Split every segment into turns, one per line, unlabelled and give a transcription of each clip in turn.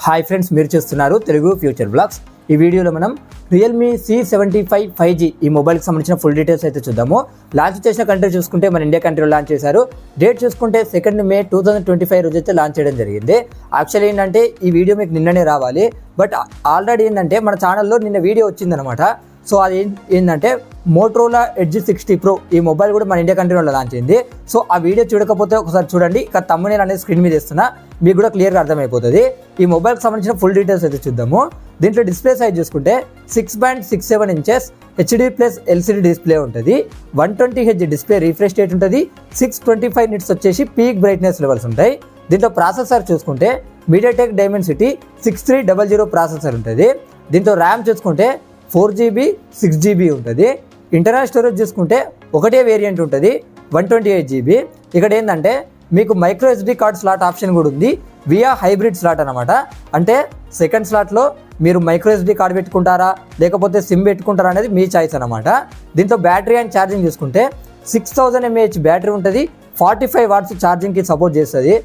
Hi friends, మీరు చూస్తున్నారు Telugu future blogs. ఈ వీడియోలో మనం రియల్మీ C75 5G ఈ మొబైల్కి సంబంధించిన ఫుల్ డీటెయిల్స్ అయితే చూద్దాము. లాంచ్ చేసిన కంట్రీ చూసుకుంటే మన ఇండియా కంట్రీలో లాంచ్ చేశారు. డేట్ చూసుకుంటే 2 May 2025 రోజు అయితే లాంచ్ చేయడం జరిగింది. యాక్చువల్లీ ఏంటంటే ఈ వీడియో మీకు నిన్ననే రావాలి, బట్ ఆల్రెడీ ఏంటంటే మన ఛానల్లో నిన్న వీడియో వచ్చిందనమాట. సో అది ఏంటంటే మోటరోలా ఎడ్జ్ 60 Pro ఈ మొబైల్ కూడా మన ఇండియా కంట్రీలో లాంచ్ అయింది. సో ఆ వీడియో చూడకపోతే ఒకసారి చూడండి. ఇక్కడ తమ్మునేల్ అనేది స్క్రీన్ మీద ఇస్తున్నా, మీకు కూడా క్లియర్గా అర్థమైపోతుంది. ఈ మొబైల్కి సంబంధించిన ఫుల్ డీటెయిల్స్ అయితే చూద్దాము. దీంట్లో డిస్ప్లే సైజ్ చూసుకుంటే 6.67 ఇంచెస్ HD+ LCD డిస్ప్లే ఉంటుంది. 120Hz డిస్ప్లే రిఫ్రెష్ రేట్ ఉంటుంది. 625 నిట్స్ వచ్చేసి పీక్ బ్రైట్నెస్ లెవెల్స్ ఉంటాయి. దీంట్లో ప్రాసెసర్ చూసుకుంటే MediaTek Dimensity 6300 ప్రాసెసర్ ఉంటుంది. దీంట్లో ర్యామ్ చూసుకుంటే 4GB 6GB ఉంటుంది. ఇంటర్నల్ స్టోరేజ్ చూసుకుంటే ఒకటే వేరియంట్ ఉంటుంది, 128GB. ఇక్కడ ఏంటంటే మీకు micro SD card slot option కూడా ఉంది, వియా హైబ్రిడ్ స్లాట్ అనమాట. అంటే సెకండ్ స్లాట్లో మీరు మైక్రో SD కార్డ్ పెట్టుకుంటారా లేకపోతే సిమ్ పెట్టుకుంటారా అనేది మీ చాయిస్ అనమాట. దీంతో బ్యాటరీ అండ్ ఛార్జింగ్ చూసుకుంటే 6000 mAh బ్యాటరీ ఉంటుంది. 45 వాట్స్ ఛార్జింగ్కి సపోర్ట్ చేస్తుంది.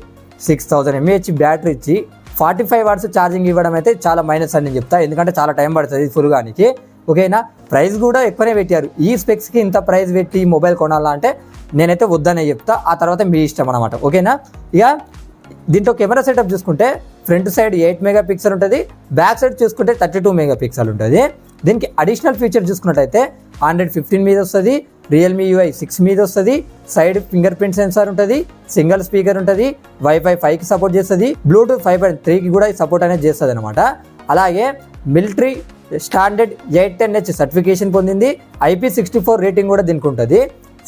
6000 mAh బ్యాటరీ ఇచ్చి 45 వాట్స్ ఛార్జింగ్ ఇవ్వడం అయితే చాలా మైనస్ అని నేను చెప్తా, ఎందుకంటే చాలా టైం పడుతుంది ఫుల్ గానికి. ఓకేనా, ప్రైస్ కూడా ఎక్కువనే పెట్టారు. ఈ స్పెక్స్కి ఇంత ప్రైస్ పెట్టి మొబైల్ కొనాలా అంటే నేనైతే వద్దనే చెప్తా, ఆ తర్వాత మీ ఇష్టం అనమాట. ఓకేనా, ఇక దీంట్లో కెమెరా సెటప్ చూసుకుంటే ఫ్రంట్ సైడ్ 8 MP ఉంటుంది, బ్యాక్ సైడ్ చూసుకుంటే 32 MP ఉంటుంది. దీనికి అడిషనల్ ఫీచర్ చూసుకున్నట్టయితే Android 15 మీద వస్తుంది, Realme UI 6 మీద వస్తుంది, సైడ్ ఫింగర్ ప్రింట్ సెన్సార్ ఉంటుంది, సింగిల్ స్పీకర్ ఉంటుంది, Wi-Fi 5కి సపోర్ట్ చేస్తుంది, Bluetooth 5.3కి కూడా సపోర్ట్ అనేది చేస్తుంది అనమాట. అలాగే మిలిటరీ స్టాండర్డ్ 810H సర్టిఫికేషన్ పొందింది. IP64 రేటింగ్ కూడా దీనికి ఉంటుంది.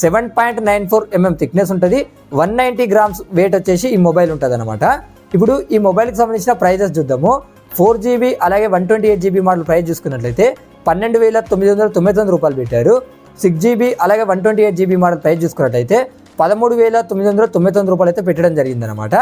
7.94 mm థిక్నెస్ ఉంటుంది. 190 grams వెయిట్ వచ్చేసి ఈ మొబైల్ ఉంటుంది అనమాట. ఇప్పుడు ఈ మొబైల్కి సంబంధించిన ప్రైజెస్ చూద్దాము. 4GB అలాగే 128GB మోడల్ ప్రైస్ చూసుకున్నట్లయితే 12,999 రూపాయలు పెట్టారు. 6GB అలాగే 128GB మోడల్ ప్రైస్ చూసుకున్నట్లయితే 13,999 రూపాయలు అయితే పెట్టడం జరిగిందనమాట.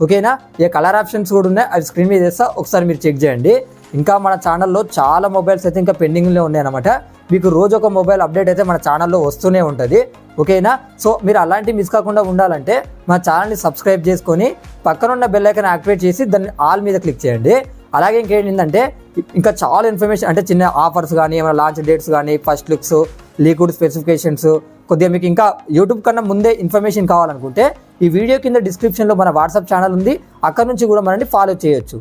ఓకేనా, ఇక కలర్ ఆప్షన్స్ కూడా ఉన్నాయి, అవి స్క్రీన్ మీద వేస్తా, ఒకసారి మీరు చెక్ చేయండి. ఇంకా మన ఛానల్లో చాలా మొబైల్స్ అయితే ఇంకా పెండింగ్లో ఉన్నాయన్నమాట. మీకు రోజు ఒక మొబైల్ అప్డేట్ అయితే మన ఛానల్లో వస్తూనే ఉంటుంది. ఓకేనా, సో మీరు అలాంటివి మిస్ కాకుండా ఉండాలంటే మా ఛానల్ని సబ్స్క్రైబ్ చేసుకొని పక్కనున్న బెల్ ఐకాన్ యాక్టివేట్ చేసి దాన్ని ఆల్ మీద క్లిక్ చేయండి. అలాగే ఇంకేంటంటే ఇంకా చాలా ఇన్ఫర్మేషన్, అంటే చిన్న ఆఫర్స్ కానీ ఏమైనా లాంచ్ డేట్స్ కానీ ఫస్ట్ లుక్స్ లీక్డ్ స్పెసిఫికేషన్స్ కొద్దిగా మీకు ఇంకా యూట్యూబ్ కన్నా ముందే ఇన్ఫర్మేషన్ కావాలనుకుంటే ఈ వీడియో కింద డిస్క్రిప్షన్లో మన వాట్సాప్ ఛానల్ ఉంది, అక్కడ నుంచి కూడా మనల్ని ఫాలో చేయొచ్చు.